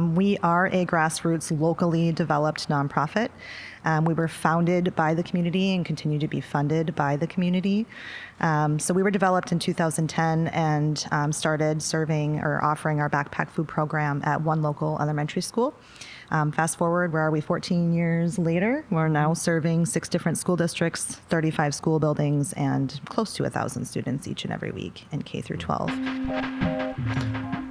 We are a grassroots, locally developed nonprofit. We were founded by the community and continue to be funded by the community. So we were developed in 2010 and started serving or offering our backpack food program at one local elementary school. Fast forward, where are we 14 years later? We're now serving 6 different school districts, 35 school buildings, and close to 1,000 students each and every week in K through 12.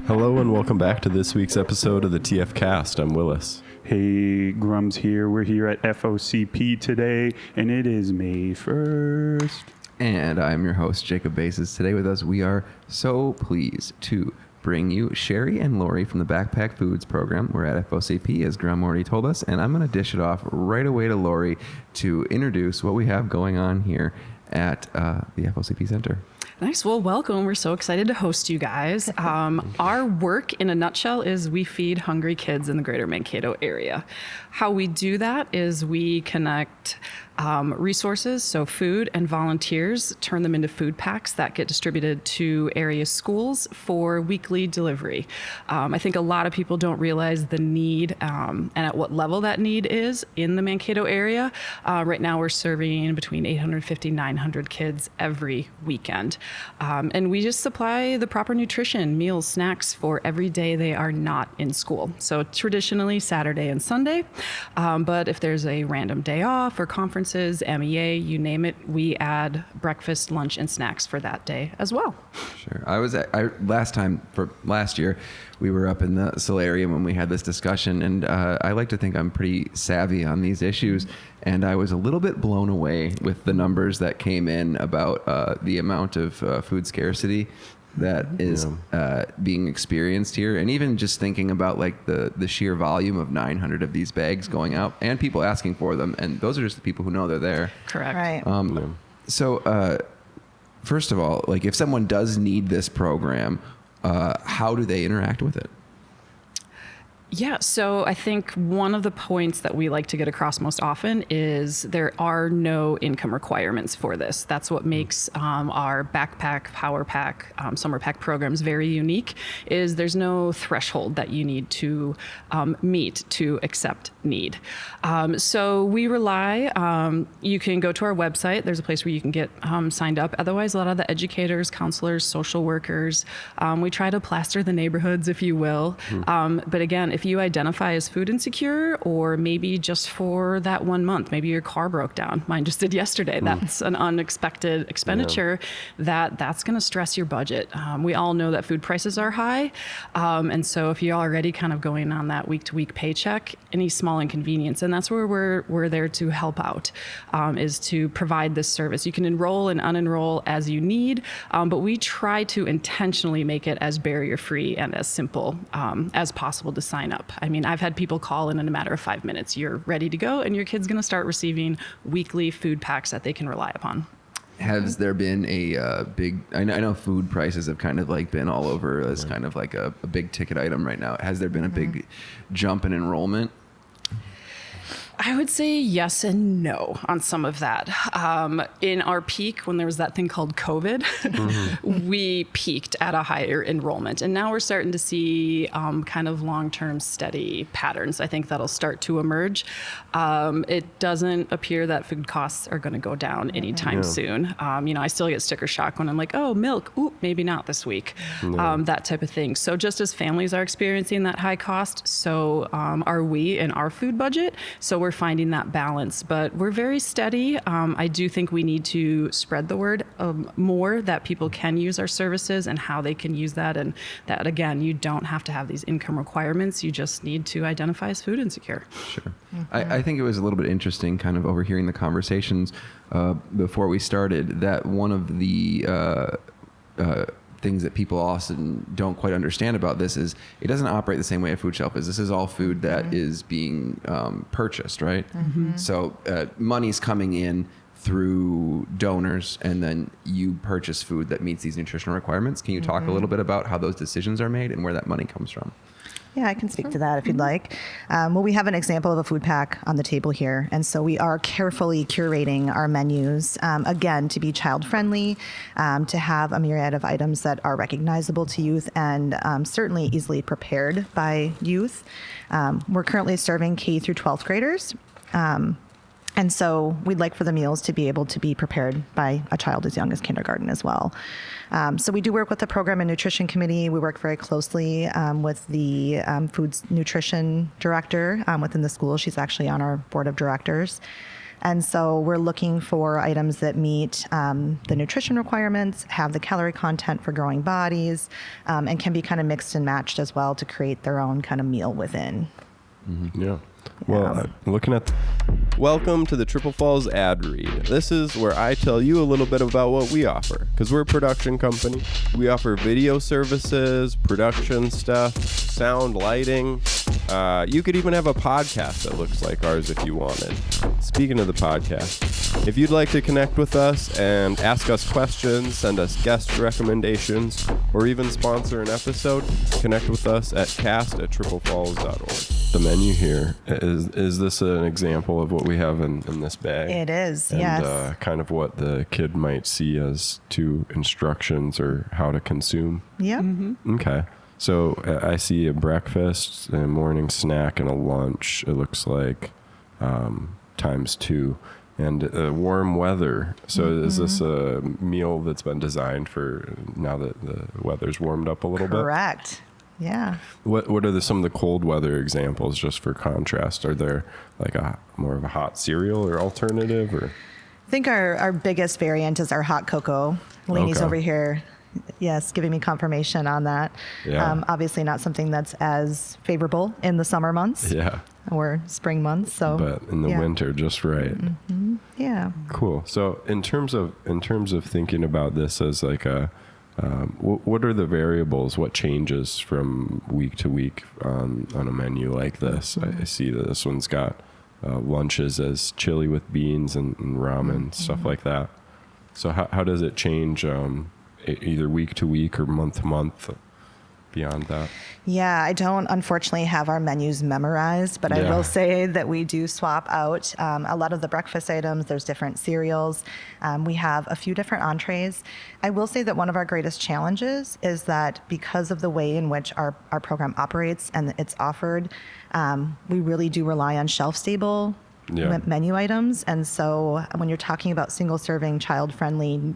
Hello and welcome back to this week's episode of the TF Cast. I'm Willis. Hey, Grums here. We're here at FOCP today, and it is May 1st. And I'm your host, Jacob Bases. Today with us, we are so pleased to bring you Sheri and Lori from the Backpack Foods program. We're at FOCP, as Grum already told us, and I'm going to dish it off right away to Lori to introduce what we have going on here at the FOCP Center. Nice. Well, welcome. We're so excited to host you guys. Our work, in a nutshell, is we feed hungry kids in the greater Mankato area. How we do that is we connect resources, so food and volunteers, turn them into food packs that get distributed to area schools for weekly delivery. I think a lot of people don't realize the need and at what level that need is in the Mankato area. Right now we're serving between 850 and 900 kids every weekend. And we just supply the proper nutrition, meals, snacks for every day they are not in school. So traditionally Saturday and Sunday, but if there's a random day off or conferences, MEA, you name it, we add breakfast, lunch, and snacks for that day as well. Sure. Last year, we were up in the solarium when we had this discussion, and I like to think I'm pretty savvy on these issues, and I was a little bit blown away with the numbers that came in about the amount of food scarcity that is being experienced here, and even just thinking about like the sheer volume of 900 of these bags going out and people asking for them, and those are just the people who know they're there. Correct. Right. So first of all, like if someone does need this program, how do they interact with it? Yeah, so I think one of the points that we like to get across most often is there are no income requirements for this. That's what makes our backpack, power pack, summer pack programs very unique, is there's no threshold that you need to meet to accept need. So we rely, you can go to our website, there's a place where you can get signed up. Otherwise, a lot of the educators, counselors, social workers, we try to plaster the neighborhoods, if you will. But again, if you identify as food insecure, or maybe just for that 1 month, maybe your car broke down. Mine just did yesterday. That's an unexpected expenditure that's going to stress your budget. We all know that food prices are high. And so if you're already kind of going on that week-to-week paycheck, any small inconvenience, and that's where we're there to help out, is to provide this service. You can enroll and unenroll as you need, but we try to intentionally make it as barrier-free and as simple as possible to sign up. I mean, I've had people call in a matter of 5 minutes. You're ready to go, and your kid's going to start receiving weekly food packs that they can rely upon. Has there been a big, I know food prices have kind of like been all over as kind of like a big ticket item right now. Has there been a big jump in enrollment? I would say yes and no on some of that. In our peak, when there was that thing called COVID, we peaked at a higher enrollment. And now we're starting to see kind of long-term steady patterns. I think that'll start to emerge. It doesn't appear that food costs are going to go down anytime soon. I still get sticker shock when I'm like, oh, milk, ooh, maybe not this week, that type of thing. So just as families are experiencing that high cost, so are we in our food budget. So we're finding that balance, but we're very steady. I do think we need to spread the word more, that people can use our services and how they can use that. And that, again, you don't have to have these income requirements. You just need to identify as food insecure. Sure. I think it was a little bit interesting kind of overhearing the conversations before we started, that one of the things that people often don't quite understand about this is it doesn't operate the same way a food shelf is. This is all food that is being purchased, right? So money's coming in through donors, and then you purchase food that meets these nutritional requirements. Can you talk a little bit about how those decisions are made and where that money comes from? Yeah, I can speak to that if you'd like. Well, we have an example of a food pack on the table here. And so we are carefully curating our menus, again, to be child-friendly, to have a myriad of items that are recognizable to youth and certainly easily prepared by youth. We're currently serving K through 12th graders. And so we'd like for the meals to be able to be prepared by a child as young as kindergarten as well. So we do work with the Program and Nutrition Committee. We work very closely with the Foods Nutrition Director within the school. She's actually on our board of directors. And so we're looking for items that meet the nutrition requirements, have the calorie content for growing bodies, and can be kind of mixed and matched as well to create their own kind of meal within. Yeah. Well, looking at... Welcome to the Triple Falls ad read. This is where I tell you a little bit about what we offer, because we're a production company. We offer video services, production stuff, sound, lighting. You could even have a podcast that looks like ours if you wanted. Speaking of the podcast, if you'd like to connect with us and ask us questions, send us guest recommendations, or even sponsor an episode, connect with us at cast@triplefalls.org. The menu here, is this an example of what we have in this bag? It is, and, yes. Kind of what the kid might see as to instructions or how to consume? Yeah. Mm-hmm. Okay. So I see a breakfast, a morning snack, and a lunch. It looks like times 2. And warm weather. So is this a meal that's been designed for now that the weather's warmed up a little bit? Correct. Yeah. What are some of the cold weather examples, just for contrast? Are there like more of a hot cereal or alternative? Or I think our biggest variant is our hot cocoa. Lainey's Okay. over here, yes, giving me confirmation on that. Yeah. Obviously not something that's as favorable in the summer months Yeah, or spring months. So, but in the yeah. winter, just right. Yeah. Cool. So in terms of thinking about this as like a what are the variables? What changes from week to week on a menu like this? I see that this one's got lunches as chili with beans and ramen, stuff like that. So how does it change either week to week or month to month beyond that? Yeah, I don't unfortunately have our menus memorized, but I Yeah. will say that we do swap out a lot of the breakfast items. There's different cereals. We have a few different entrees. I will say that one of our greatest challenges is that because of the way in which our program operates and it's offered, we really do rely on shelf-stable Yeah. menu items. And so when you're talking about single-serving, child-friendly,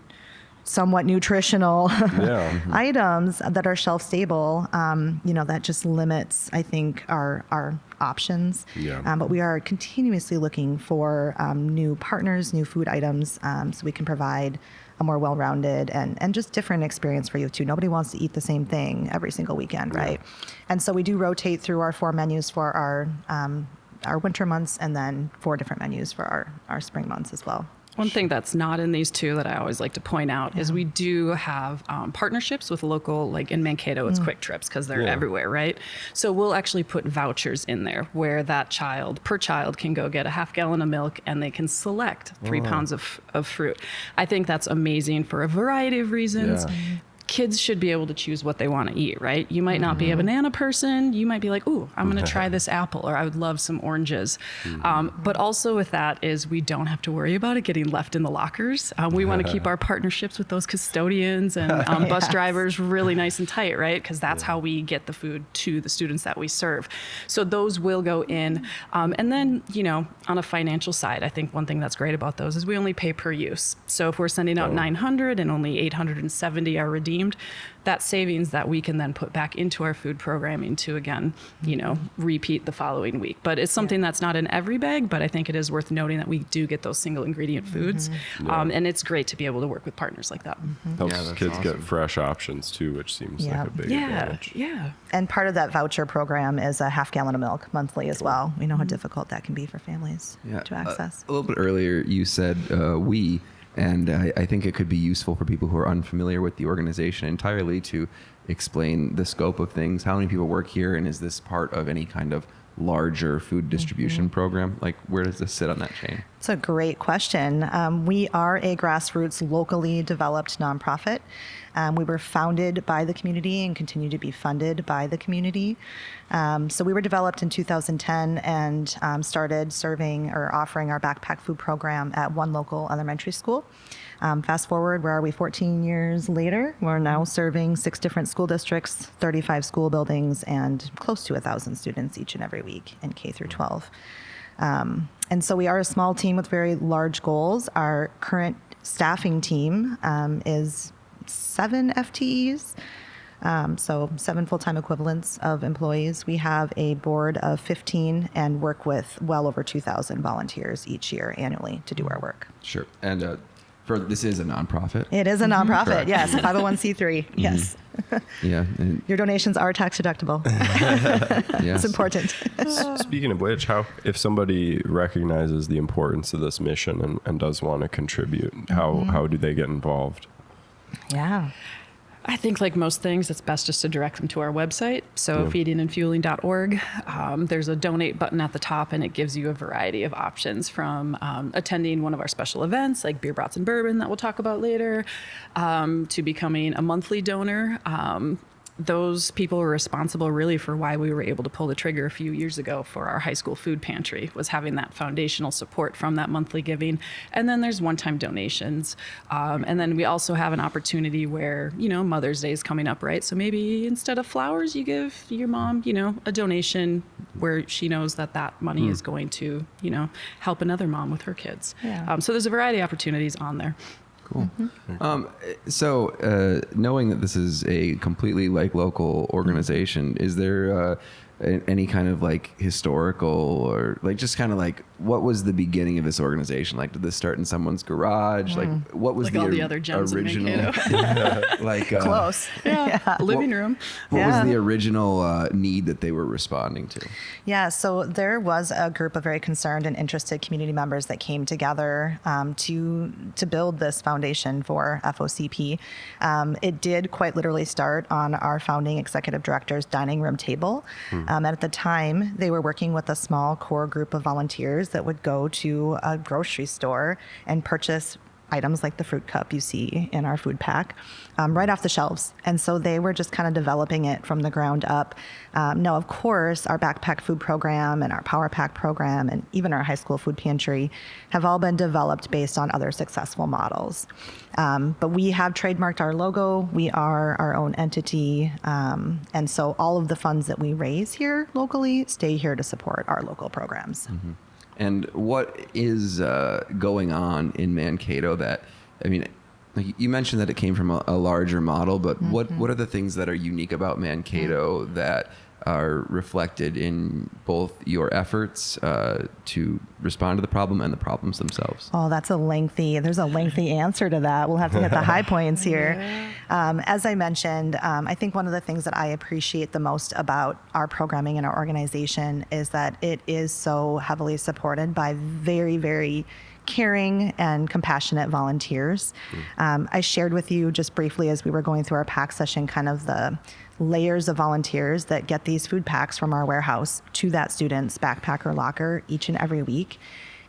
somewhat nutritional Yeah. items that are shelf stable, that just limits, I think, our options. Yeah. But we are continuously looking for new partners, new food items, so we can provide a more well-rounded and just different experience for you too. Nobody wants to eat the same thing every single weekend, right? And so we do rotate through our 4 menus for our winter months and then 4 different menus for our spring months as well. One thing that's not in these two that I always like to point out is we do have partnerships with local, like in Mankato, it's Quick Trips because they're Yeah. everywhere, right? So we'll actually put vouchers in there where that per child can go get a half gallon of milk and they can select 3 pounds of fruit. I think that's amazing for a variety of reasons. Yeah. Kids should be able to choose what they want to eat, right? You might not be a banana person. You might be like, ooh, I'm going to try this apple, or I would love some oranges. But also with that is we don't have to worry about it getting left in the lockers. We want to keep our partnerships with those custodians and bus drivers really nice and tight, right? Because that's how we get the food to the students that we serve. So those will go in. And then, on a financial side, I think one thing that's great about those is we only pay per use. So if we're sending out 900 and only 870 are redeemed, that savings that we can then put back into our food programming to, again, repeat the following week. But it's something that's not in every bag, but I think it is worth noting that we do get those single ingredient foods. And it's great to be able to work with partners like that. Helps Yeah, that's kids get awesome. fresh options too, which seems Yeah. like a big Yeah, advantage. yeah. And part of that voucher program is a half gallon of milk monthly as well. We know how difficult that can be for families to access. A little bit earlier, you said we, and I think it could be useful for people who are unfamiliar with the organization entirely to explain the scope of things? How many people work here, and is this part of any kind of larger food distribution program? Like, where does this sit on that chain? It's a great question. We are a grassroots, locally developed nonprofit. We were founded by the community and continue to be funded by the community. So we were developed in 2010 and started serving or offering our backpack food program at one local elementary school. Fast forward, where are we 14 years later? We're now serving 6 different school districts, 35 school buildings, and close to 1,000 students each and every week in K through 12. And so we are a small team with very large goals. Our current staffing team is 7 FTEs, so 7 full-time equivalents of employees. We have a board of 15 and work with well over 2,000 volunteers each year annually to do our work. Sure. And this is a nonprofit. It is a nonprofit, Correct. yes, 501c3, yes. Yeah. And Your donations are tax deductible. yes. It's important. Speaking of which, how if somebody recognizes the importance of this mission and does want to contribute, how do they get involved? Yeah. I think, like most things, it's best just to direct them to our website. So Yeah. feedingandfueling.org. There's a donate button at the top, and it gives you a variety of options from attending one of our special events like Brats and Bourbon that we'll talk about later, to becoming a monthly donor. Those people were responsible really for why we were able to pull the trigger a few years ago for our high school food pantry, was having that foundational support from that monthly giving. And then there's one-time donations. And then we also have an opportunity where, Mother's Day is coming up, right? So maybe instead of flowers, you give your mom, a donation where she knows that money is going to, help another mom with her kids. Yeah. So there's a variety of opportunities on there. Cool. So knowing that this is a completely local organization, is there any kind of historical or just kind of what was the beginning of this organization? Did this start in someone's garage? What was Like all the other gyms in original? Close. Yeah. Living room. What Yeah. was the original need that they were responding to? Yeah, so there was a group of very concerned and interested community members that came together to build this foundation for FOCP. It did quite literally start on our founding executive director's dining room table. And at the time, they were working with a small core group of volunteers that would go to a grocery store and purchase items like the fruit cup you see in our food pack right off the shelves. And so they were just kind of developing it from the ground up. Now, of course, our backpack food program and our power pack program and even our high school food pantry have all been developed based on other successful models. But we have trademarked our logo. We are our own entity. And so all of the funds that we raise here locally stay here to support our local programs. Mm-hmm. And what is going on in Mankato that, you mentioned that it came from a larger model, but what are the things that are unique about Mankato that are reflected in both your efforts to respond to the problem and the problems themselves? Oh, there's a lengthy answer to that. We'll have to hit the high points here. As I mentioned, I think one of the things that I appreciate the most about our programming and our organization is that it is so heavily supported by very, very caring and compassionate volunteers. I shared with you just briefly as we were going through our pack session kind of the layers of volunteers that get these food packs from our warehouse to that student's backpack or locker each and every week.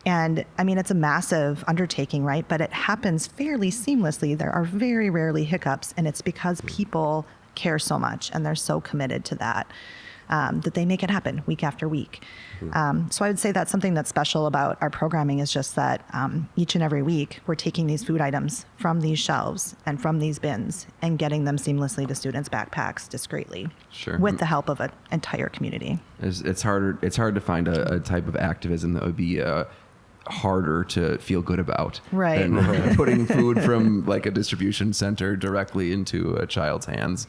And it's a massive undertaking, right? But it happens fairly seamlessly. There are very rarely hiccups, and it's because people care so much and they're so committed to that. That they make it happen week after week. So I would say that's something that's special about our programming is just that each and every week we're taking these food items from these shelves and from these bins and getting them seamlessly to students' backpacks discreetly. Sure. With the help of an entire community. It's hard to find a type of activism that would be harder to feel good about Right. than putting food from a distribution center directly into a child's hands,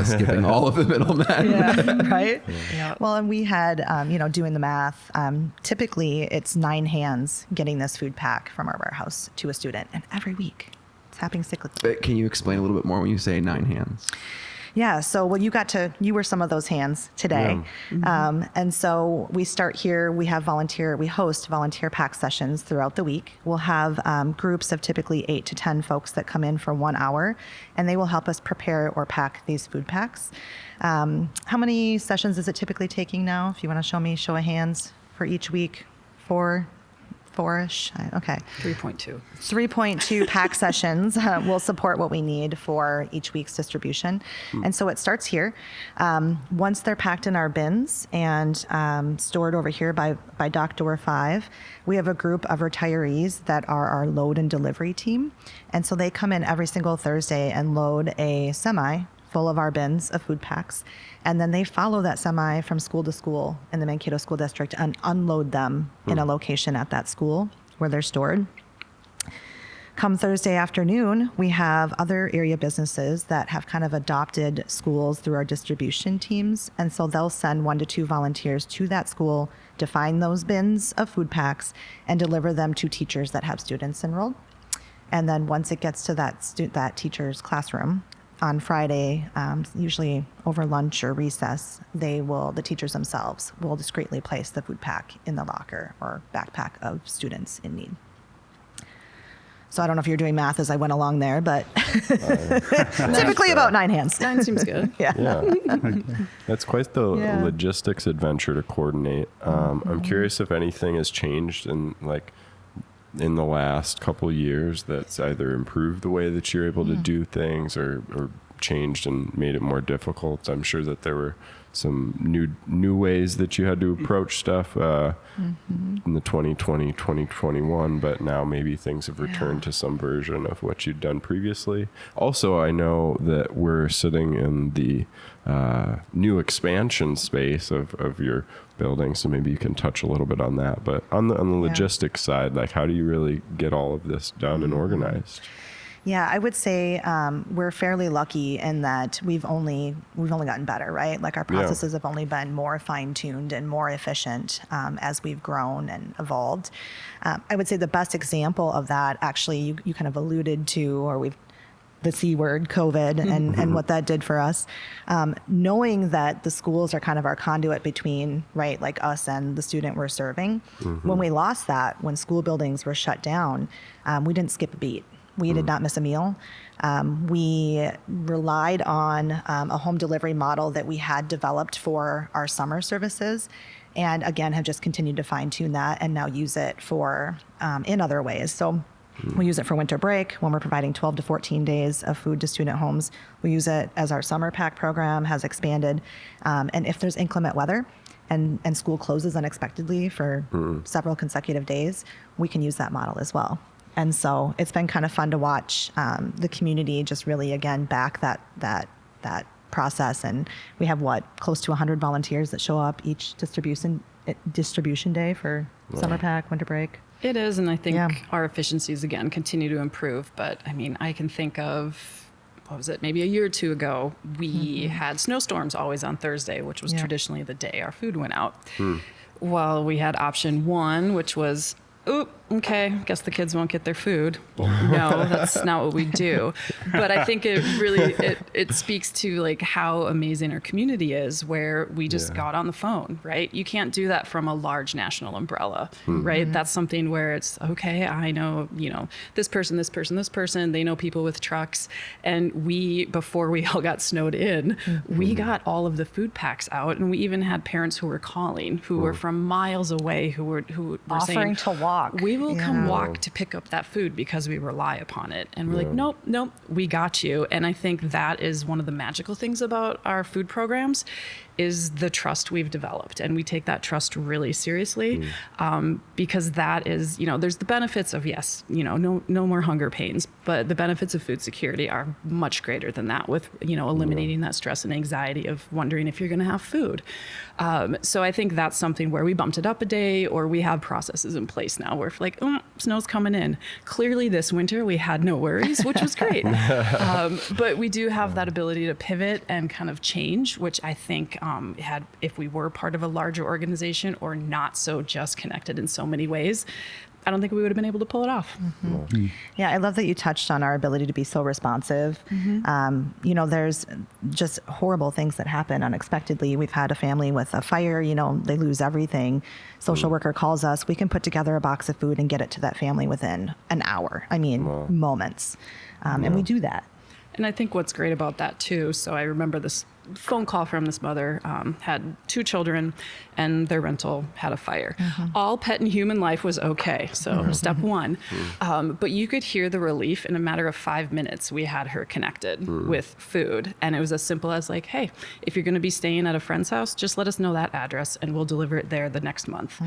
skipping all of the middlemen. Yeah, right? Yeah. Well, and we had, doing the math, typically it's 9 hands getting this food pack from our warehouse to a student, and every week it's happening cyclically. Can you explain a little bit more when you say 9 hands? Yeah. So, well, you were some of those hands today. And so we start here. We host volunteer pack sessions throughout the week. We'll have groups of typically 8 to 10 folks that come in for 1 hour, and they will help us prepare or pack these food packs. How many sessions is it typically taking now? If you want to show of hands for each week. 4-ish. Okay. 3.2 pack sessions will support what we need for each week's distribution. And so it starts here. Once they're packed in our bins and stored over here by dock door 5, we have a group of retirees that are our load and delivery team. And so they come in every single Thursday and load a semi full of our bins of food packs. And then they follow that semi from school to school in the Mankato School District and unload them in a location at that school where they're stored. Come Thursday afternoon, we have other area businesses that have kind of adopted schools through our distribution teams. And so they'll send 1 to 2 volunteers to that school to find those bins of food packs and deliver them to teachers that have students enrolled. And then once it gets to that teacher's classroom, on Friday, usually over lunch or recess, the teachers themselves will discreetly place the food pack in the locker or backpack of students in need. So I don't know if you're doing math as I went along there, but typically about 9 hands. 9 seems good. Yeah. That's quite the logistics adventure to coordinate. I'm curious if anything has changed in the last couple of years that's either improved the way that you're able to do things or changed and made it more difficult. I'm sure that there were some new ways that you had to approach stuff in the 2020, 2021, but now maybe things have returned to some version of what you'd done previously. Also, I know that we're sitting in the new expansion space of your building, so maybe you can touch a little bit on that. But on the logistics side, how do you really get all of this done and organized? Yeah, I would say we're fairly lucky in that we've only gotten better, right? Like our processes have only been more fine-tuned and more efficient as we've grown and evolved. I would say the best example of that, actually, you kind of alluded to, or the C word, COVID, and what that did for us. Knowing that the schools are kind of our conduit between, right, like us and the student we're serving. When we lost that, when school buildings were shut down, we didn't skip a beat. We did not miss a meal. We relied on a home delivery model that we had developed for our summer services, and again have just continued to fine tune that and now use it for in other ways. So we use it for winter break when we're providing 12 to 14 days of food to student homes. We use it as our summer pack program has expanded. And if there's inclement weather and school closes unexpectedly for several consecutive days, we can use that model as well. And so it's been kind of fun to watch the community just really, again, back that process. And we have close to 100 volunteers that show up each distribution day for summer pack, winter break. It is, and I think our efficiencies, again, continue to improve. But, I mean, I can think of, maybe a year or two ago, we had snowstorms always on Thursday, which was traditionally the day our food went out. Well, we had option 1, which was, okay, guess the kids won't get their food. No, that's not what we do. But I think it really, it speaks to how amazing our community is, where we just got on the phone, right? You can't do that from a large national umbrella, right? That's something where it's, okay, I know, this person, they know people with trucks. And before we all got snowed in, we got all of the food packs out. And we even had parents who were calling, who were from miles away, who were offering saying, to walk. We will come walk to pick up that food because we rely upon it. And we're like, nope, we got you. And I think that is one of the magical things about our food programs is the trust we've developed. And we take that trust really seriously because that is, there's the benefits of, no more hunger pains, but the benefits of food security are much greater than that with, eliminating that stress and anxiety of wondering if you're going to have food. So I think that's something where we bumped it up a day, or we have processes in place now where if snow's coming in. Clearly this winter we had no worries, which was great. But we do have that ability to pivot and kind of change, which I think if we were part of a larger organization or not so just connected in so many ways, I don't think we would have been able to pull it off. Yeah, I love that you touched on our ability to be so responsive. There's just horrible things that happen unexpectedly. We've had a family with a fire, they lose everything. Social worker calls us. We can put together a box of food and get it to that family within an hour. Moments. And we do that. And I think what's great about that too, so I remember this phone call from this mother, had 2 children and their rental had a fire. All pet and human life was okay. So step 1. But you could hear the relief in a matter of 5 minutes. We had her connected with food. And it was as simple as like, hey, if you're going to be staying at a friend's house, just let us know that address and we'll deliver it there the next month.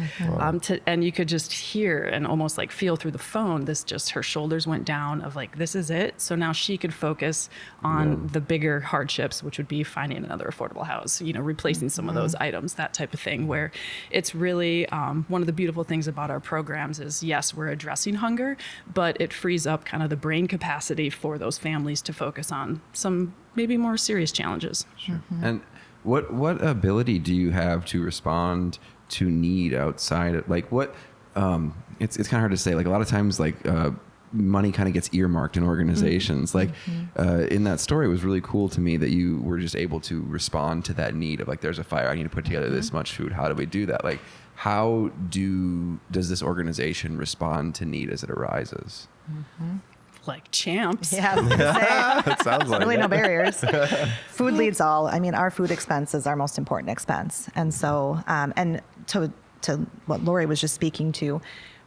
And you could just hear and almost like feel through the phone, her shoulders went down of like, this is it. So now she could focus on the bigger hardships, which would be finding another affordable house, replacing some of those items, that type of thing, where it's really one of the beautiful things about our programs is, yes, we're addressing hunger, but it frees up kind of the brain capacity for those families to focus on some maybe more serious challenges. And what ability do you have to respond to need outside of, like, what it's kind of hard to say, like a lot of times, like money kind of gets earmarked in organizations. Like in that story, it was really cool to me that you were just able to respond to that need of like, there's a fire, I need to put together this much food. How do we do that? Like, how does this organization respond to need as it arises? Like champs. Yeah, I was gonna say, That sounds like really it. no barriers. Food leads all. Our food expense is our most important expense. And so, and to what Lori was just speaking to,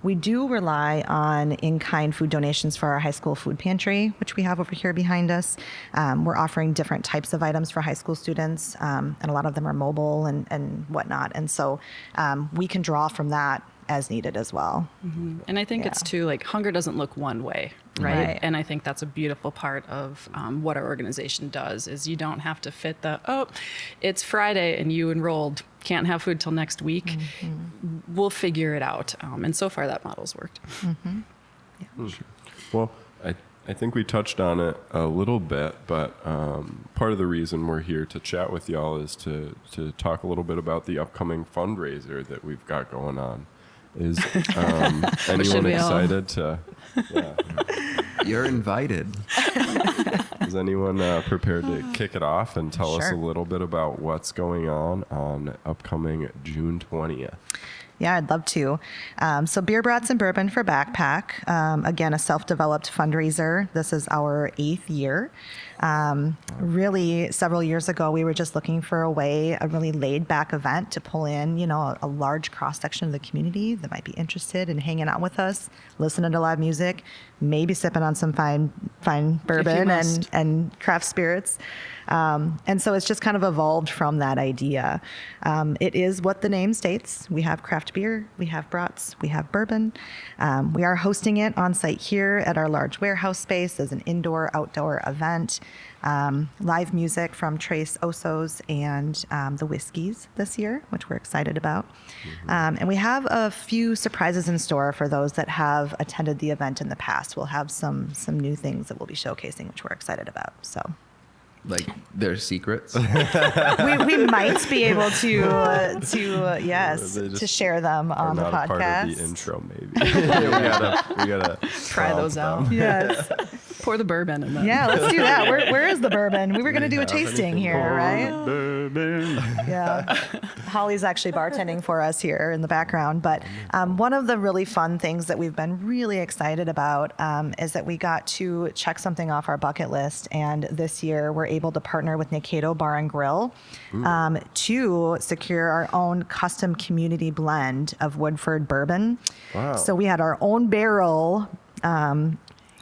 we do rely on in-kind food donations for our high school food pantry, which we have over here behind us. We're offering different types of items for high school students, and a lot of them are mobile and whatnot. And so we can draw from that as needed as well. And I think it's too, like, hunger doesn't look one way, right? And I think that's a beautiful part of what our organization does is you don't have to fit it's Friday and you enrolled, can't have food till next week. We'll figure it out. And so far that model's worked. Well, I think we touched on it a little bit, but part of the reason we're here to chat with y'all is to talk a little bit about the upcoming fundraiser that we've got going on. Is anyone excited to? Yeah. You're invited. Is anyone prepared to kick it off and tell us a Sure. little bit about what's going on upcoming June 20th? Yeah, I'd love to. So Beer, Brats and Bourbon for Backpack. Again, a self-developed fundraiser. This is our 8th year. Really, several years ago, we were just looking for a really laid-back event to pull in, a large cross-section of the community that might be interested in hanging out with us, listening to live music, maybe sipping on some fine bourbon and craft spirits. And so it's just kind of evolved from that idea. It is what the name states. We have craft beer, we have brats, we have bourbon. We are hosting it on site here at our large warehouse space as an indoor-outdoor event. Live music from Tres Osos and the Whiskies this year, which we're excited about. And we have a few surprises in store for those that have attended the event in the past. We'll have some new things that we'll be showcasing, which we're excited about. So, Like, their secrets. we might be able to share them on the Not a part podcast. of the intro, maybe. we gotta Try those prompt out. them. Yes. Pour the bourbon in them. Yeah, let's do that. Where is the bourbon? We were going to do a have tasting anything here, going right? Bourbon. Yeah. Holly's actually bartending for us here in the background. But one of the really fun things that we've been really excited about is that we got to check something off our bucket list. And this year we're able to partner with Nikado Bar and Grill to secure our own custom community blend of Woodford bourbon. Wow. So we had our own barrel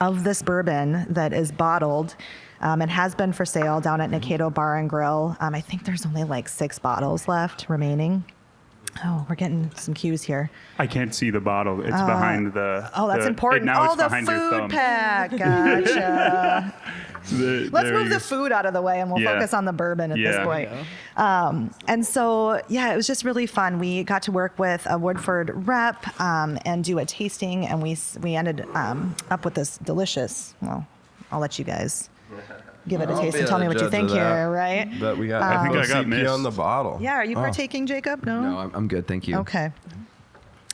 of this bourbon that is bottled and has been for sale down at Nikado Bar and Grill. I think there's only like 6 bottles left remaining. Oh, we're getting some cues here. I can't see the bottle. It's behind the. Oh, that's important. Now it's The behind your food thumb. pack. Gotcha. Let's There move you the go. food out of the way and we'll Yeah. focus on the bourbon at this Yeah. point. And so, yeah, it was just really fun. We got to work with a Woodford rep and do a tasting, and we ended up with this delicious, well, I'll let you guys give it a I'll taste be and tell the me what you judge think of that. here, right? But we got I think I got FOCP missed. on the bottle. Yeah, are you partaking, Jacob? No? No, I'm good. Thank you. Okay.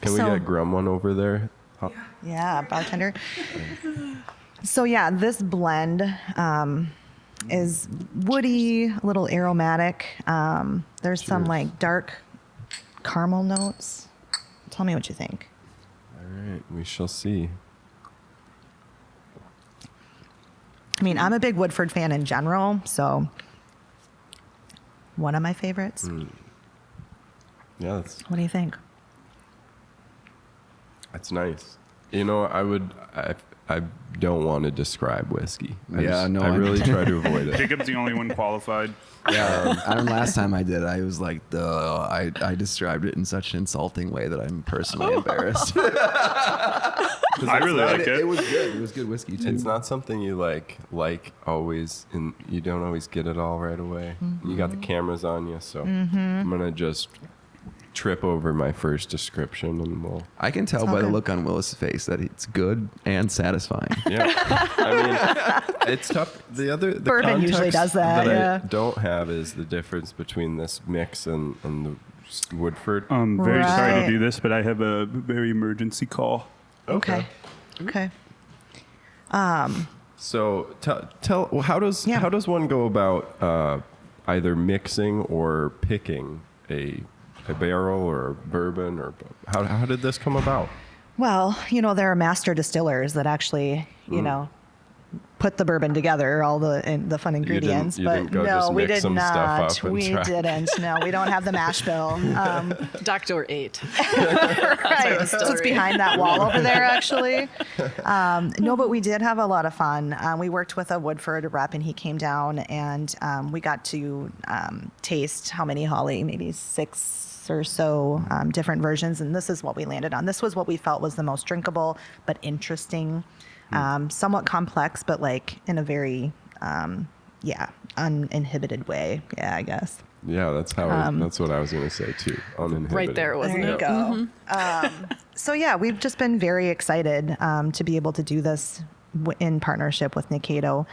Can we So- get Grum one over there? Yeah, bartender. So yeah, this blend is woody, a little aromatic. There's some Cheers. like dark caramel notes. Tell me what you think. All right, we shall see. I mean, I'm a big Woodford fan in general, so one of my favorites. Yeah, What do you think? that's nice. You know, I don't want to describe whiskey. I really try to avoid it. Jacob's the only one qualified. Yeah, last time I did, I was like, I described it in such an insulting way that I'm personally embarrassed. I really like it. It was good. It was good whiskey too. It's not something you like always, and you don't always get it all right away. You got the cameras on you, so I'm gonna just trip over my first description, and we'll. I can tell by the look on Willis' face that it's good and satisfying. Yeah, I mean, it's tough. The Bourbon usually context does that, yeah. I don't have is the difference between this mix and the Woodford. Very sorry Right. to do this, but I have a very emergency call. Okay. So tell how does one go about either mixing or picking a barrel or a bourbon, or how did this come about? Well, there are master distillers that actually, put the bourbon together, all the fun ingredients. you but didn't go no, just we mix did some stuff not. up and We try. didn't. No, we don't have the mash bill. Dr. 8. Right. So it's distillery. behind that wall over there, actually. No, but we did have a lot of fun. We worked with a Woodford rep, and he came down, and we got to taste how many, Holly? Maybe 6 or so different versions, and this is what we landed on. This was what we felt was the most drinkable, but interesting, somewhat complex, but like in a very, uninhibited way. Yeah, I guess. Yeah, that's what I was gonna say too. Uninhibited. Right there, wasn't There you it? go. So yeah, we've just been very excited to be able to do this in partnership with Nikado.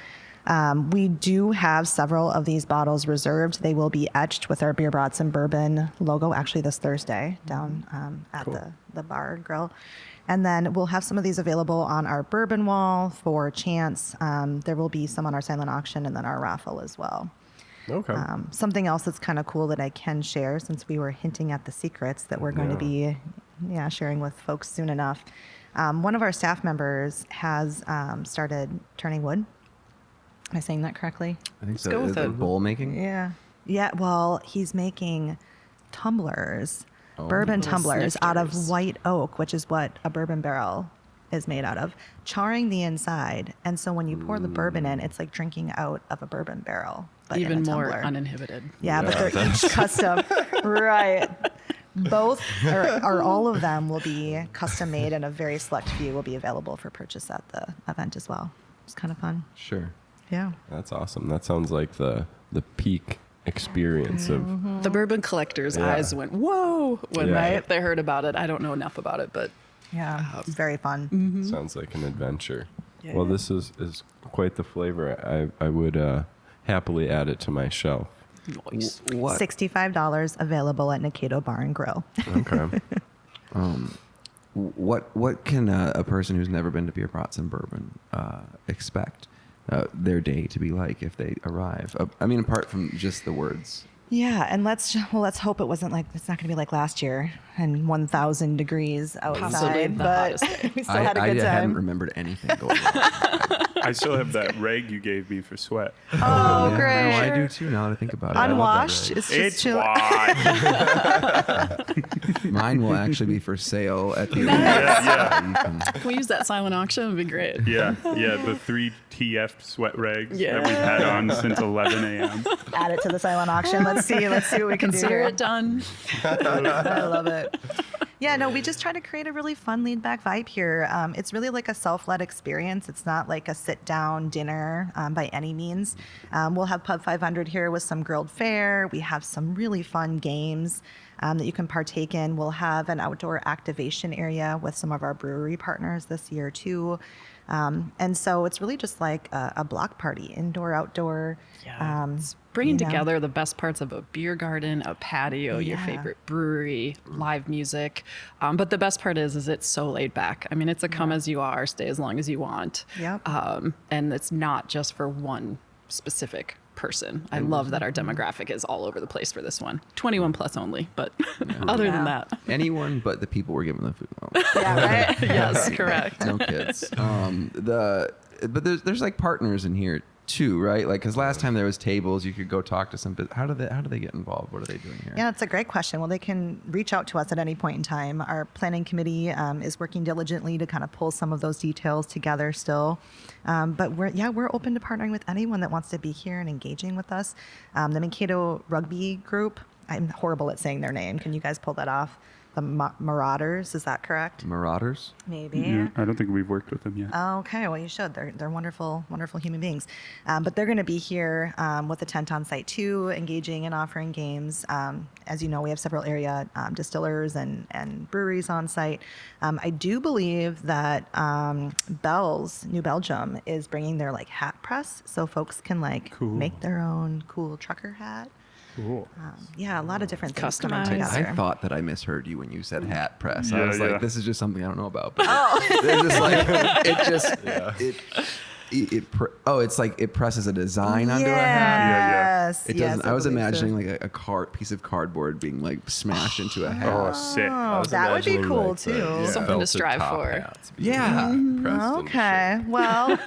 We do have several of these bottles reserved. They will be etched with our Beer Brats and Bourbon logo actually this Thursday down at the bar and grill. And then we'll have some of these available on our bourbon wall for chance. There will be some on our silent auction and then our raffle as well. Okay. Something else that's kind of cool that I can share, since we were hinting at the secrets that we're going to be sharing with folks soon enough. One of our staff members has started turning wood. Am I saying that correctly? I think so. go with Is it it. bowl making? Yeah. Yeah. Well, he's making tumblers, bourbon Little tumblers out of snifters. white oak, which is what a bourbon barrel is made out of, charring the inside. And so when you pour the bourbon in, it's like drinking out of a bourbon barrel, but in Even a more tumbler. uninhibited. Yeah, but they're each custom. Right. Both or all of them will be custom made, and a very select few will be available for purchase at the event as well. It's kind of fun. Sure. Yeah. That's awesome. That sounds like the peak experience of. The bourbon collectors' Yeah. eyes went, whoa, when Yeah. they heard about it. I don't know enough about it, but Yeah. It's very fun. Sounds like an adventure. Yeah. Well, this is quite the flavor. I would happily add it to my shelf. nice. What? $65 available at Nikado Bar and Grill. Okay. What can a person who's never been to Beer Brats and Bourbon expect their day to be like if they arrive? I mean, apart from just the words. Yeah, and let's hope it's not going to be like last year and 1,000 degrees Possibly outside, the but hottest day. we still had a good I hadn't time. remembered anything going on. I still have that reg you gave me for sweat. Oh, Yeah, great! no, I do too. Now that I think about it, I love that Unwashed. rag. It's just It's chill. why. Mine will actually be for sale at the end. Yeah, You can- Can we use that silent auction? It would be great. yeah. The 3 TF sweat regs Yeah. that we've had on since 11 a.m. Add it to the silent auction. Let's see what we can do Consider here. it done. I love it. Yeah, no, we just try to create a really fun laid back vibe here. It's really like a self-led experience. It's not like a sit down dinner by any means. We'll have Pub 500 here with some grilled fare. We have some really fun games that you can partake in. We'll have an outdoor activation area with some of our brewery partners this year too. And so it's really just like a block party, indoor, outdoor. Yeah, it's bringing You know? together the best parts of a beer garden, a patio, your Yeah. favorite brewery, live music. But the best part is it's so laid back. I mean, it's a come as you are, stay as long as you want. Yep. And it's not just for one specific person. I love that our demographic is all over the place for this one. 21 plus only, but other than Yeah. that. Anyone but the people we're giving the food. Oh, Yeah, right? Yes, correct. no kids. But there's like partners in here too, right? Like, because last time there was tables, you could go talk to some. How do they get involved? What are they doing here? Yeah, it's a great question. Well, they can reach out to us at any point in time. Our planning committee is working diligently to kind of pull some of those details together still. But we're open to partnering with anyone that wants to be here and engaging with us. The Mankato Rugby Group, I'm horrible at saying their name. Can you guys pull that off? The Marauders, is that correct? Marauders. Maybe. Yeah, I don't think we've worked with them yet. Okay, well, you should. They're wonderful, wonderful human beings. But they're going to be here with a tent on site too, engaging and offering games. As you know, we have several area distillers and breweries on site. I do believe that Bell's, New Belgium, is bringing their like hat press, so folks can like Cool. make their own cool trucker hat. Cool. Yeah, a lot of different things coming Customized. together. I thought that I misheard you when you said hat press. I Yeah, was yeah. like, this is just something I don't know about. But they're just like, it's like it presses a design onto a hat. Yes. It yes, doesn't. I was believe so. imagining like a piece of cardboard being like smashed into a hat. Oh, sick. I was that would be imagining, cool, like, the, too. Something to belted strive top for. hats being Yeah. pressed into Okay. shape. Well,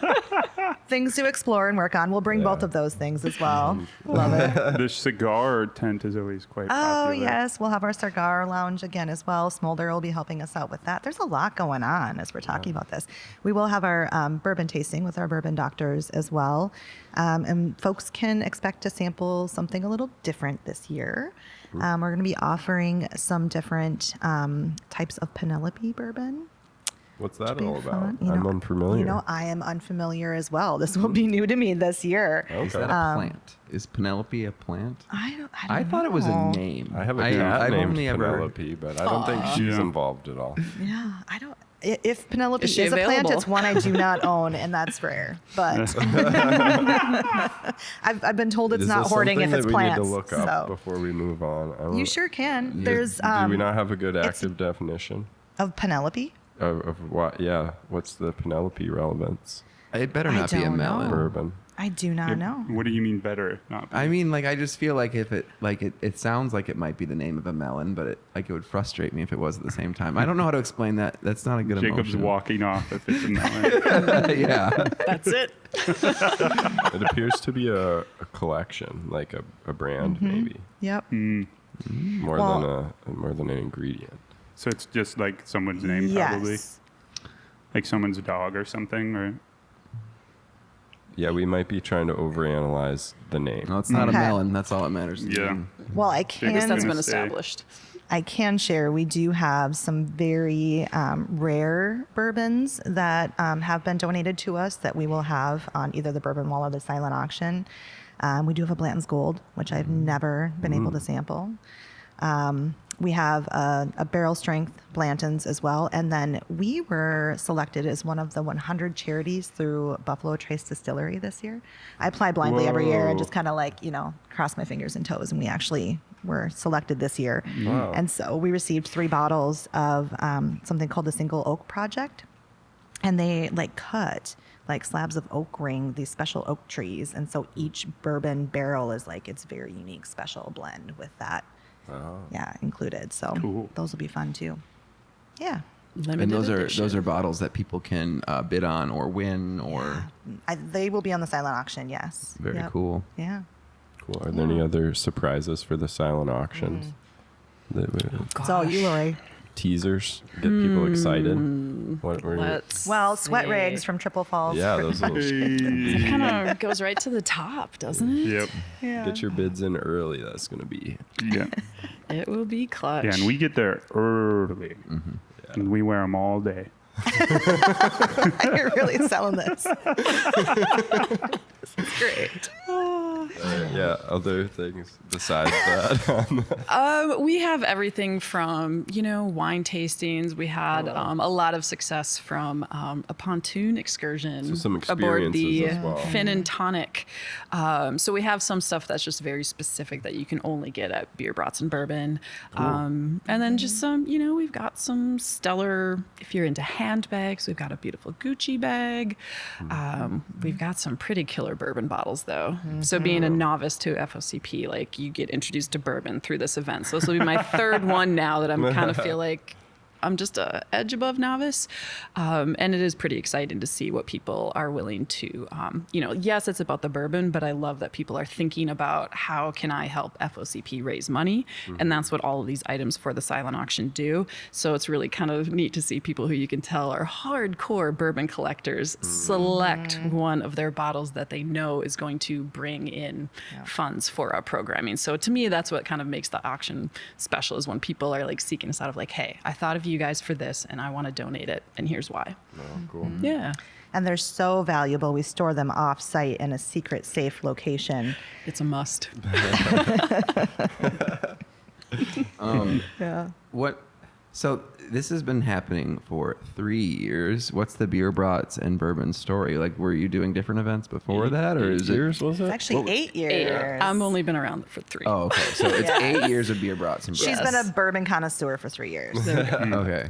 things to explore and work on. We'll bring both of those things as well. Love it. The cigar tent is always quite Oh, popular. yes. We'll have our cigar lounge again as well. Smolder will be helping us out with that. There's a lot going on as we're talking about this. We will have our bourbon tasting with our bourbon doctors as well. And folks can expect to sample something a little different this year. We're going to be offering some different types of Penelope bourbon. What's that Be all about? fun. I'm unfamiliar. You know, I am unfamiliar as well. This will be new to me this year. Okay. Is that a plant? Is Penelope a plant? I don't I thought it was a know. name. I have a cat I've named only ever. Penelope, but I don't think she's Yeah. involved at all. Yeah, I don't. If Penelope Is is she a plant, available? it's one I do not own, and that's rare. But I've been told it's Is not this hoarding if something it's that plants. we need to look up So before we move on? I don't- you sure can. Do- There's do we not have a good active definition of Penelope. of what? Yeah, what's the Penelope relevance? It better I not be a don't melon. know. Bourbon. I do not know. What do you mean better? Not I mean, like, I just feel like if it sounds like it might be the name of a melon, but it would frustrate me if it was at the same time. I don't know how to explain that. That's not a good Jacob's emotion. walking off if it's a melon. Yeah. That's it. It appears to be a collection, like a brand, maybe Yep. more Well- than an ingredient. So it's just like someone's name, probably. Yes. Like someone's dog or something, or Yeah, we might be trying to overanalyze the name. No, it's not Okay. a melon. That's all that matters. yeah. Well, I I guess that's can. been say. established. I can share. We do have some very rare bourbons that have been donated to us that we will have on either the bourbon wall or the silent auction. We do have a Blanton's Gold, which I've never been able to sample. We have a barrel strength Blanton's as well. And then we were selected as one of the 100 charities through Buffalo Trace Distillery this year. I apply blindly every year and Whoa. just kind of like, cross my fingers and toes. And we actually were selected this year. Wow. And so we received 3 bottles of something called the Single Oak Project. And they cut like slabs of oak ring, these special oak trees. And so each bourbon barrel is like its very unique special blend with that. Included. So Cool. those will be fun too. Yeah. Limited And those edition. are bottles that people can bid on or win or They will be on the silent auction. Yes. very Yep. cool. Yeah. Cool. Are there any other surprises for the silent auctions? That would- It's all you, Lori. teasers get people excited. What were Let's Well, sweat see. rigs from Triple Falls. yeah, those will It kind of goes right to the top, doesn't it? Yep. Yeah. get your bids in early. That's going to be Yeah. It will be clutch. Yeah, and we get there early. And we wear them all day. You're really selling this. This is great. Yeah, other things besides that. We have everything from, wine tastings. We had a lot of success from a pontoon excursion So some aboard the experiences as well. Fin and Tonic. So we have some stuff that's just very specific that you can only get at Beer, Brats and Bourbon. And then just some, we've got some stellar, if you're into handbags, we've got a beautiful Gucci bag. We've got some pretty killer bourbon bottles, though. So being a novice to FOCP, like, you get introduced to bourbon through this event. So this will be my third one now that I'm kind of feel like I'm just a edge above novice. And it is pretty exciting to see what people are willing to, yes, it's about the bourbon, but I love that people are thinking about how can I help FOCP raise money? And that's what all of these items for the silent auction do. So it's really kind of neat to see people who you can tell are hardcore bourbon collectors select one of their bottles that they know is going to bring in funds for our programming. So to me, that's what kind of makes the auction special, is when people are like seeking us out of like, hey, I thought of you guys for this and I want to donate it, and here's why. Oh, cool. Yeah. And they're so valuable. We store them off site in a secret, safe location. It's a must. Yeah. So this has been happening for 3 years. What's the Beer, Brats and Bourbon story? Like, were you doing different events before that, or is years, was it? It's actually 8 years. I've only been around for 3. Oh, okay. So it's Yeah. 8 years of Beer, Brats and Bourbon. She's been a bourbon connoisseur for 3 years. Okay.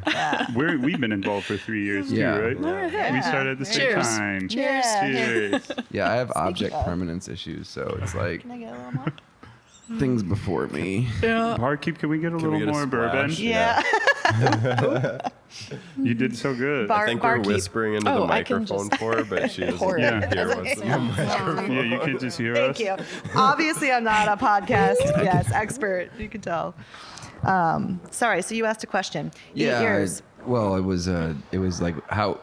We've been involved for 3 years too, Yeah. right? Yeah. We started at the same Cheers. time. Cheers. Cheers. Yeah, I have object of. permanence issues, so it's like Can I get a little more? things before me. Yeah. Barkeep, can we get a Can we little get a more bourbon? splash? Yeah. You did so good. Bar- I think we're barkeep. whispering into the Oh, I can microphone just- for her, but she doesn't Pour it. hear what's in the microphone. Yeah, you can just hear Thank us. you. Obviously, I'm not a podcast expert. You can tell. Sorry. So you asked a question. 8 years. Well, it was like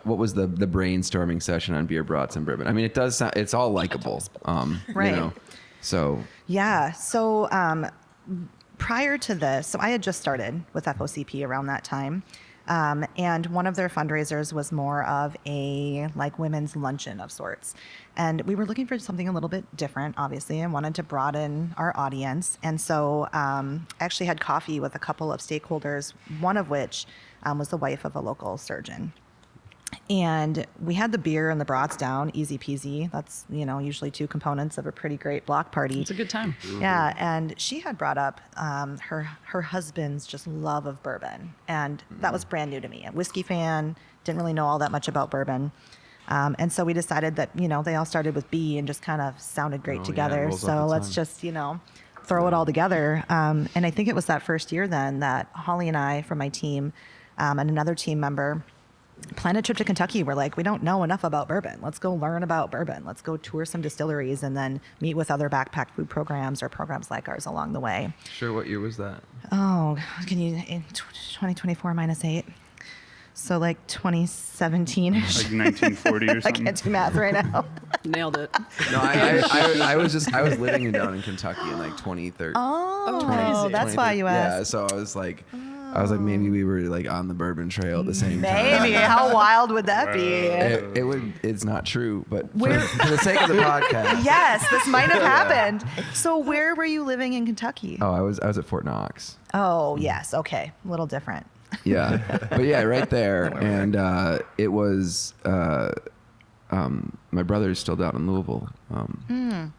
what was the brainstorming session on Beer, Brats and Bourbon? I mean, it does sound, it's all likable. Right. So Yeah. So prior to this, so I had just started with FOCP around that time. And one of their fundraisers was more of a like women's luncheon of sorts. And we were looking for something a little bit different, obviously, and wanted to broaden our audience. And so I actually had coffee with a couple of stakeholders, one of which was the wife of a local surgeon. And we had the beer and the brats down, easy peasy. That's, usually 2 components of a pretty great block party. It's a good time. Yeah, and she had brought up her husband's just love of bourbon, and that was brand new to me. A whiskey fan, didn't really know all that much about bourbon, and so we decided that they all started with B and just kind of sounded great together. rolls off So the let's tongue. just throw it all together. And I think it was that first year then that Holly and I from my team and another team member planned a trip to Kentucky. We're like, we don't know enough about bourbon. Let's go learn about bourbon. Let's go tour some distilleries and then meet with other backpack food programs or programs like ours along the way. sure, what year was that? Oh, can you, in 2024 minus 8? So like 2017-ish. Like 1940 or I something. can't do math right now. Nailed it. No, I was living down in Kentucky in like 2013. Oh, that's why you asked. Yeah, so I was like maybe we were like on the bourbon trail at the same time. Maybe. How wild would that be? It's not true, but for the sake of the podcast. Yes, this might have happened. So where were you living in Kentucky? Oh, I was at Fort Knox. Oh, yes. Okay. A little different. Yeah, but yeah, right there, and it was my brother's still down in Louisville.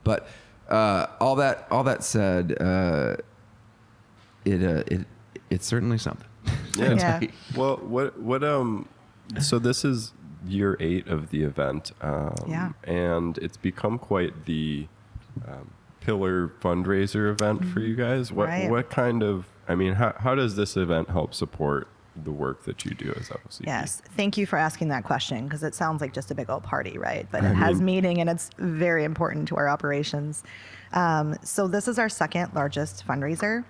But all that said, it's certainly something. Yeah. Yeah. Well, what so this is year 8 of the event. Yeah. And it's become quite the pillar fundraiser event for you guys. Right. What kind of, how does this event help support the work that you do as FOCP? Yes. Thank you for asking that question because it sounds like just a big old party, right? But it has meaning and it's very important to our operations. So this is our second largest fundraiser.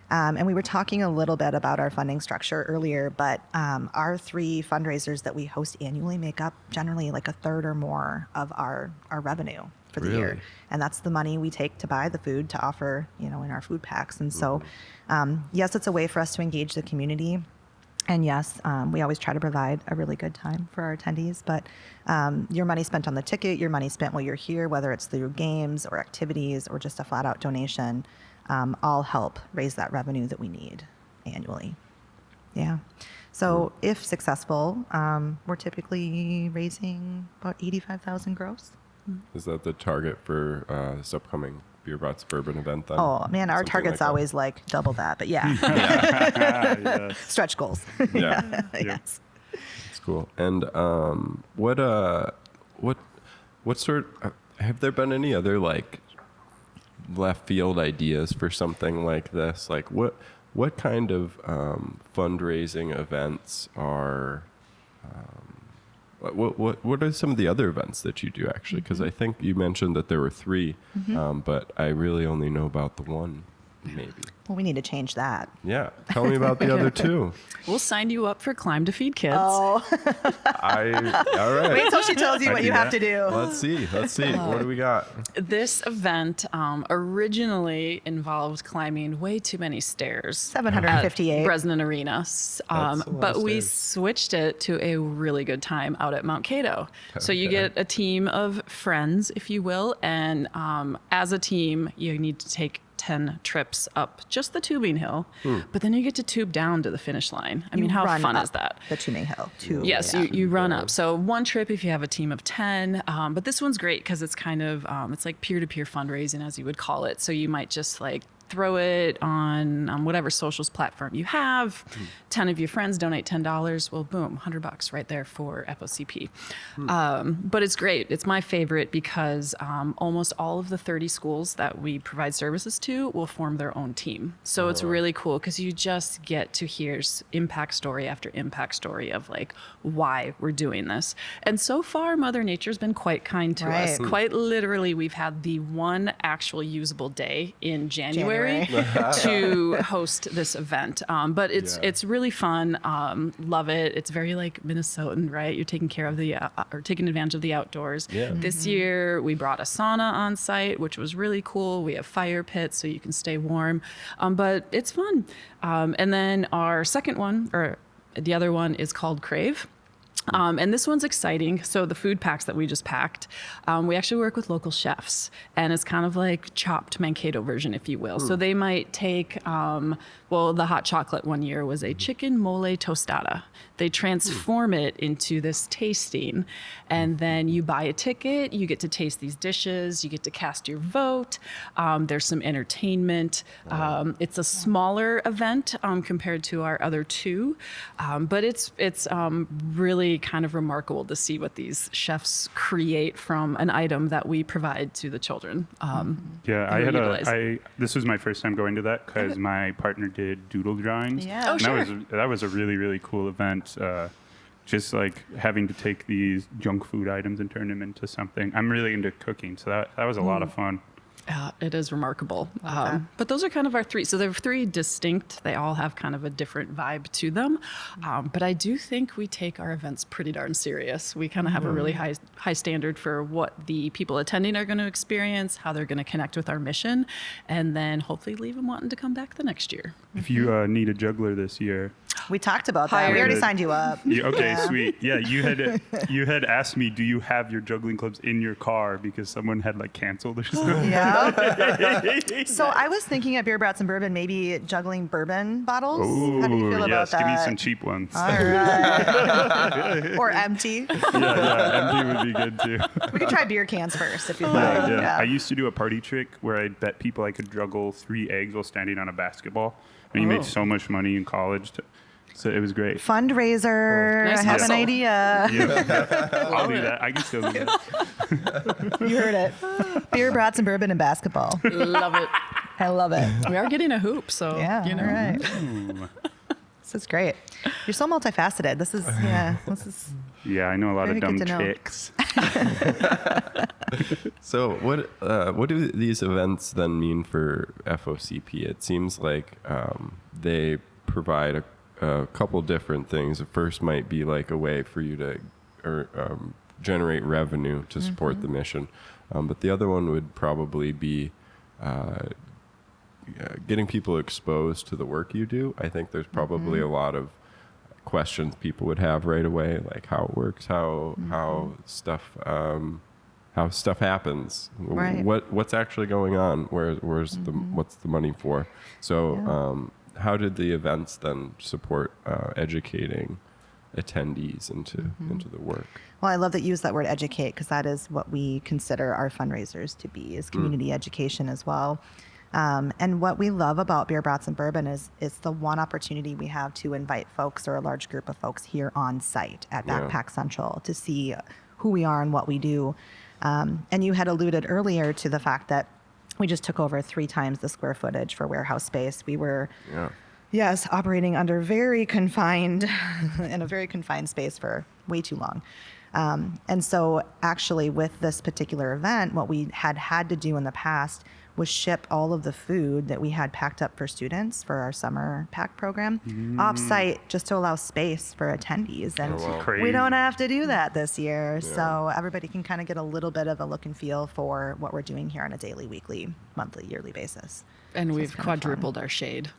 And we were talking a little bit about our funding structure earlier, but our 3 fundraisers that we host annually make up generally like a third or more of our revenue for the year. Really? And that's the money we take to buy the food to offer, in our food packs. And so, yes, it's a way for us to engage the community. And yes, we always try to provide a really good time for our attendees, but your money spent on the ticket, your money spent while you're here, whether it's through games or activities or just a flat out donation, all help raise that revenue that we need annually. Yeah. So if successful, we're typically raising about 85,000 gross. Is that the target for this upcoming Beer Brats Bourbon event then? Oh man, our Something target's like always like double that, but yeah. Yes. Stretch goals. Yeah. Yes. That's cool. And what sort? Have there been any other like left field ideas for something like this? Like what kind of fundraising events are? What are some of the other events that you do actually? Because I think you mentioned that there were 3, but I really only know about the one, maybe. Well, we need to change that. Yeah, tell me about the other 2. We'll sign you up for Climb to Feed Kids. Oh, All right. wait till she tells you I what do you have that. to do. Let's see. What do we got? This event originally involved climbing way too many stairs. 758. At Bresnan Arena. a lot But of we stairs. switched it to a really good time out at Mount Cato. So you get a team of friends, if you will, and as a team, you need to take 10 trips up just the tubing hill, but then you get to tube down to the finish line. I mean, how Run fun up is that? The Tune Hill. Yes, you run up. So one trip if you have a team of 10, but this one's great because it's kind of, it's like peer-to-peer fundraising, as you would call it. So you might just like throw it on whatever socials platform you have. 10 of your friends donate $10. Well, boom, $100 right there for FOCP. But it's great. It's my favorite because almost all of the 30 schools that we provide services to will form their own team. So it's really cool because you just get to hear impact story after impact story of like why we're doing this. And so far, Mother Nature's been quite kind to us. Right. Quite literally, we've had the one actual usable day in January. to host this event. But it's really fun. Love it. It's very like Minnesotan, right? You're taking care of or taking advantage of the outdoors. Yeah. This year we brought a sauna on site, which was really cool. We have fire pits so you can stay warm. But it's fun. And then our second one, or the other one, is called Crave. And this one's exciting. So the food packs that we just packed, we actually work with local chefs, and it's kind of like chopped Mankato version, if you will. So they might take, the hot chocolate one year was a chicken mole tostada. They transform it into this tasting, and then you buy a ticket, you get to taste these dishes, you get to cast your vote. There's some entertainment. It's a smaller event compared to our other 2, but it's really kind of remarkable to see what these chefs create from an item that we provide to the children. Yeah, this was my first time going to that because my partner did doodle drawings. Yeah. Oh, And sure. that was a really, really cool event. Just like having to take these junk food items and turn them into something. I'm really into cooking, so that was a lot of fun. It is remarkable. But those are kind of our 3. So they're 3 distinct. They all have kind of a different vibe to them. But I do think we take our events pretty darn serious. We kind of have a really high standard for what the people attending are going to experience, how they're going to connect with our mission, and then hopefully leave them wanting to come back the next year. If you need a juggler this year, We talked about that. We Hired. already signed you up. okay, Yeah. sweet. Yeah, you had asked me, do you have your juggling clubs in your car because someone had like canceled or something? Yeah. So I was thinking at Beer Brats and Bourbon, maybe juggling bourbon bottles. How do you feel yes, about that? give me some cheap ones. All right. Or empty. yeah, empty would be good too. We could try beer cans first if you'd like. Yeah. I used to do a party trick where I'd bet people I could juggle 3 eggs while standing on a basketball. And you made so much money in college. So it was great. Fundraiser. Nice I have an hustle. idea. Yeah. I'll do that. I can still do that. You heard it. Beer, Brats and Bourbon, and basketball. Love it. I love it. We are getting a hoop, so Yeah. you know. All right. This is great. You're so multifaceted. This is. Yeah, I know a lot Very of dumb good to know. tricks. So what do these events then mean for FOCP? It seems like they provide a couple different things. The first might be like a way for you to generate revenue to support the mission, but the other one would probably be getting people exposed to the work you do. I think there's probably a lot of questions people would have right away, like how it works, how stuff happens, Right. what's actually going on, where's what's the money for. So how did the events then support educating attendees into the work? Well, I love that you use that word educate, because that is what we consider our fundraisers to be, is community education as well. And what we love about Beer, Brats, and Bourbon is it's the one opportunity we have to invite folks, or a large group of folks, here on site at Backpack Central to see who we are and what we do. And you had alluded earlier to the fact that we just took over 3 times the square footage for warehouse space. We were, yes, operating under very confined, in a very confined space for way too long. And so actually with this particular event, what we had to do in the past was ship all of the food that we had packed up for students for our summer pack program off-site, just to allow space for attendees. And we don't have to do that this year. So everybody can kind of get a little bit of a look and feel for what we're doing here on a daily, weekly, monthly, yearly basis. And we've quadrupled our shade.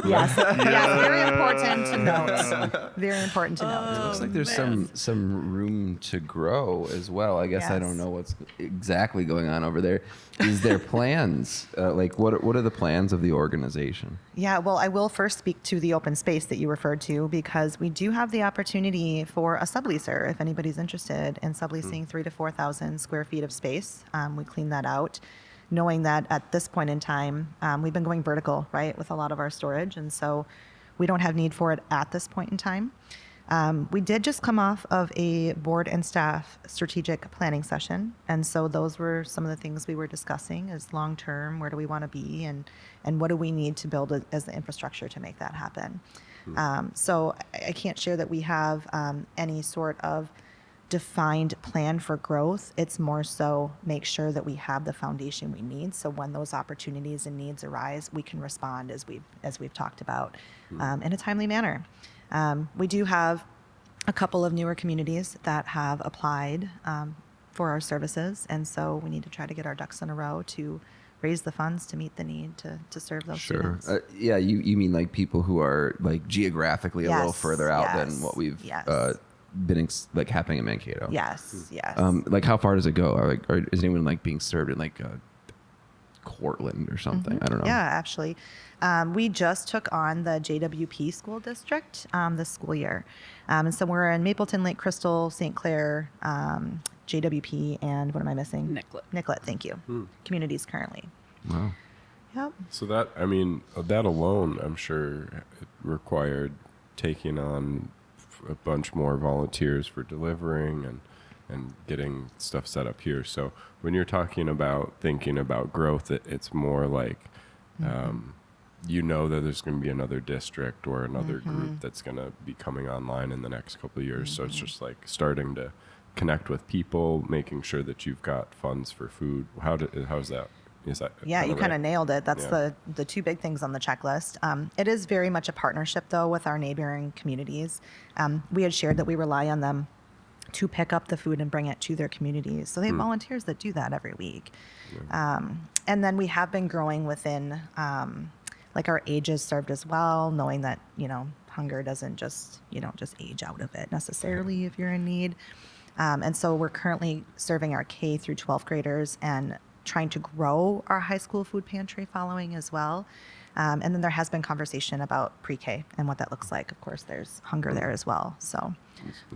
Yes, very important to note. Very important to note. It looks like there's some room to grow as well. I guess I don't know what's exactly going on over there. Is there plans? Like what are the plans of the organization? Yeah, well, I will first speak to the open space that you referred to, because we do have the opportunity for a subleaser, if anybody's interested in subleasing 3,000 to 4,000 square feet of space. We clean that out, knowing that at this point in time, we've been going vertical, right, with a lot of our storage. And so we don't have need for it at this point in time. We did just come off of a board and staff strategic planning session. And so those were some of the things we were discussing, is long-term, where do we want to be, and what do we need to build as the infrastructure to make that happen. So I can't share that we have any sort of defined plan for growth. It's more so make sure that we have the foundation we need, so when those opportunities and needs arise, we can respond as we've talked about in a timely manner. We do have a couple of newer communities that have applied for our services, and so we need to try to get our ducks in a row to raise the funds to meet the need to serve those students. Yeah, you mean like people who are like geographically a little further out than what we've been like happening in Mankato. Yes. Like how far does it go? Or is anyone like being served in like Cortland or something? I don't know. Yeah, actually. We just took on the JWP school district this school year. And so we're in Mapleton, Lake Crystal, St. Clair, JWP, and what am I missing? Nicollet, thank you. Communities currently. Wow. Yep. So that alone, I'm sure it required taking on a bunch more volunteers for delivering and getting stuff set up here. So when you're thinking about growth, it's more like, you know that there's going to be another district or another group that's going to be coming online in the next couple of years. So it's just like starting to connect with people, making sure that you've got funds for food. How's that? Is that you kind of nailed it. That's the 2 big things on the checklist. It is very much a partnership, though, with our neighboring communities. We had shared that we rely on them to pick up the food and bring it to their communities. So they have volunteers that do that every week. And then we have been growing within like our ages served as well, knowing that, hunger doesn't just age out of it necessarily if you're in need. And so we're currently serving our K through 12th graders and trying to grow our high school food pantry following as well. And then there has been conversation about pre-K and what that looks like. Of course, there's hunger there as well. So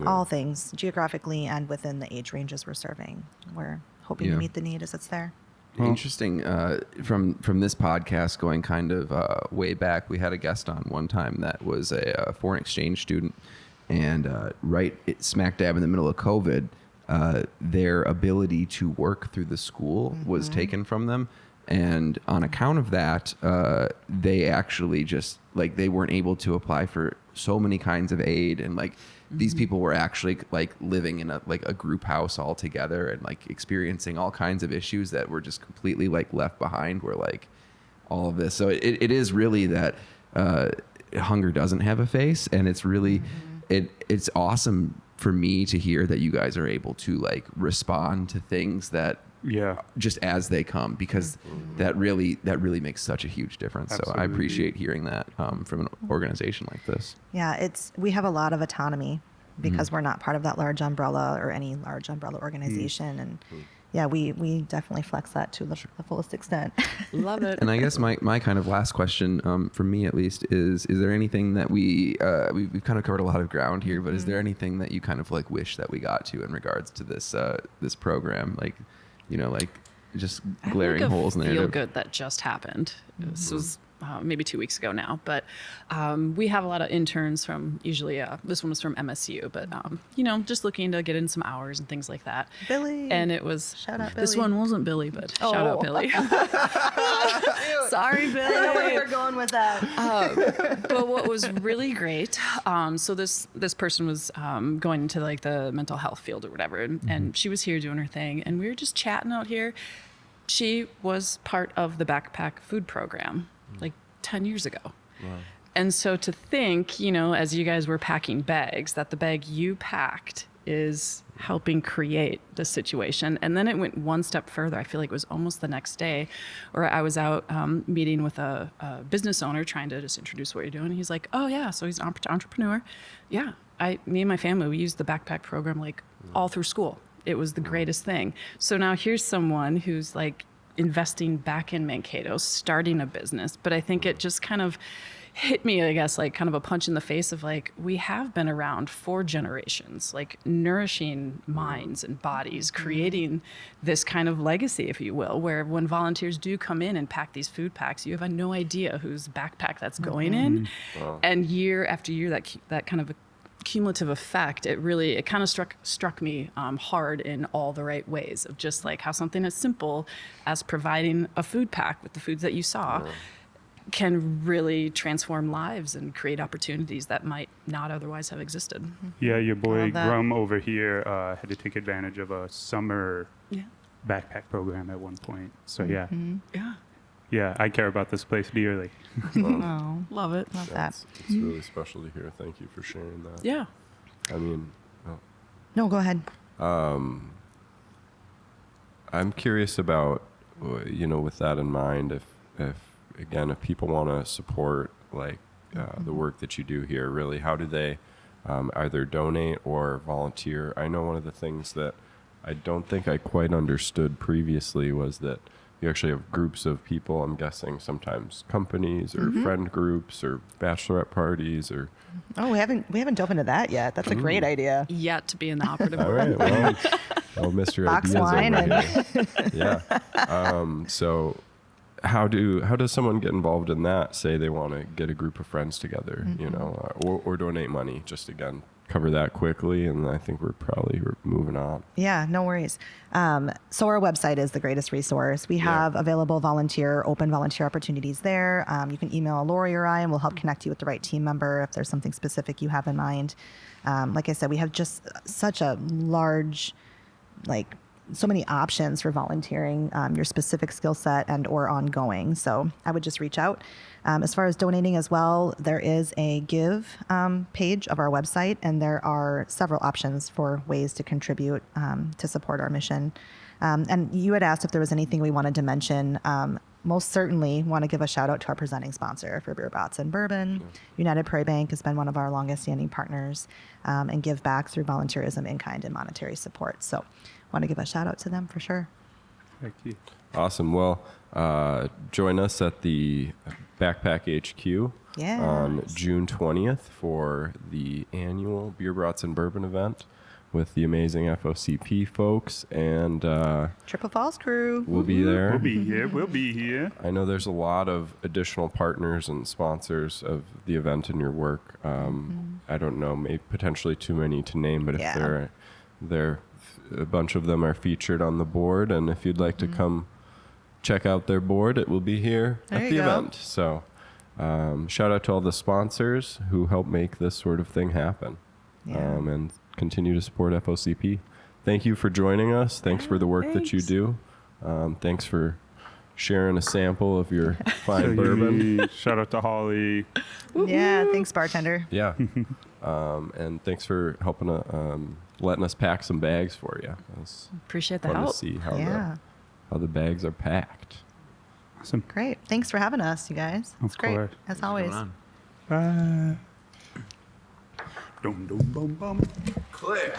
all things geographically and within the age ranges we're serving, we're hoping to meet the need as it's there. Interesting. From this podcast going kind of way back, we had a guest on one time that was a foreign exchange student, and smack dab in the middle of COVID, their ability to work through the school was taken from them. And on account of that, they actually just like they weren't able to apply for so many kinds of aid, and like these people were actually like living in a group house all together and like experiencing all kinds of issues that were just completely like left behind. Were like all of this. So it is really that hunger doesn't have a face, and it's really it's awesome for me to hear that you guys are able to like respond to things that Yeah. just as they come, because that really makes such a huge difference. So I Absolutely. appreciate hearing that from an organization like this. Yeah, we have a lot of autonomy because we're not part of that large umbrella or any large umbrella organization. And yeah, we definitely flex that to the fullest extent. Love it. And I guess my kind of last question, for me at least, is there anything that we've kind of covered a lot of ground here, but is there anything that you kind of like wish that we got to in regards to this program? Like, like just glaring holes in the feel narrative. good that just happened. This was maybe 2 weeks ago now, but we have a lot of interns from usually this one was from MSU, but just looking to get in some hours and things like that. Billy. And it was Shout out this Billy. one wasn't Billy, but shout out Billy. Sorry, Billy. I know where you're going with that. But what was really great, so this person was going into like the mental health field or whatever, and she was here doing her thing, and we were just chatting out here. She was part of the backpack food program like 10 years ago. Wow. And so to think, as you guys were packing bags, that the bag you packed is helping create the situation. And then it went one step further. I feel like it was almost the next day, where I was out meeting with a business owner, trying to just introduce what you're doing. And he's like, oh yeah, so he's an entrepreneur. Yeah, me and my family, we used the backpack program like all through school. It was the greatest thing. So now here's someone who's like investing back in Mankato, starting a business. But I think it just kind of hit me, I guess, like kind of a punch in the face of like, we have been around for generations, like nourishing minds and bodies, creating this kind of legacy, if you will, where when volunteers do come in and pack these food packs, you have no idea whose backpack that's going in. Wow. And year after year, that kind of cumulative effect, it kind of struck me hard in all the right ways, of just like how something as simple as providing a food pack with the foods that you saw can really transform lives and create opportunities that might not otherwise have existed. Yeah, your boy Love that. Grum over here had to take advantage of a summer Yeah. backpack program at one point. So Yeah. yeah, I care about this place dearly. Oh, Love it. love that. It's really special to hear. Thank you for sharing that. Yeah. I mean, No, go ahead. I'm curious about, with that in mind, if people want to support like the work that you do here, really, how do they either donate or volunteer? I know one of the things that I don't think I quite understood previously was that you actually have groups of people, I'm guessing sometimes companies or friend groups or bachelorette parties or... Oh, we haven't dove into that yet. That's a great idea. Yet to be in the operative All word. right, well, Mr. Box Ideas wine over and- here. Yeah. So how does someone get involved in that? Say they want to get a group of friends together, or donate money. Just again, cover that quickly, and I think we're moving on. Yeah, no worries. So our website is the greatest resource. We have available open volunteer opportunities there. You can email Lori or I, and we'll help connect you with the right team member if there's something specific you have in mind. Like I said, we have just such a large, so many options for volunteering your specific skill set and or ongoing. So I would just reach out. As far as donating as well, there is a give page of our website, and there are several options for ways to contribute to support our mission. And you had asked if there was anything we wanted to mention. Most certainly want to give a shout out to our presenting sponsor for Brats and Bourbon. United Prairie Bank has been one of our longest standing partners and give back through volunteerism, in-kind, and monetary support. So want to give a shout out to them for sure. Thank you. Awesome. Well, join us at the Backpack HQ on June 20th for the annual Beer, Brats, and Bourbon event with the amazing FOCP folks, and Triple Falls crew. we'll be there. We'll be here. I know there's a lot of additional partners and sponsors of the event and your work. I don't know, maybe potentially too many to name, but if they're a bunch of them are featured on the board, and if you'd like to come check out their board, it will be here at the event. So shout out to all the sponsors who help make this sort of thing happen, and continue to support FOCP. Thank you for joining us. Thanks for the work that you do. Thanks for sharing a sample of your fine bourbon. Shout out to Holly. Yeah, thanks, bartender. Yeah. And thanks for helping letting us pack some bags for you. It was Appreciate the fun help. to see how Yeah. how the bags are packed. Awesome. Great. Thanks for having us, you guys. It's great, course. as always. Bye. Dum, dum, bum, bum. Clear.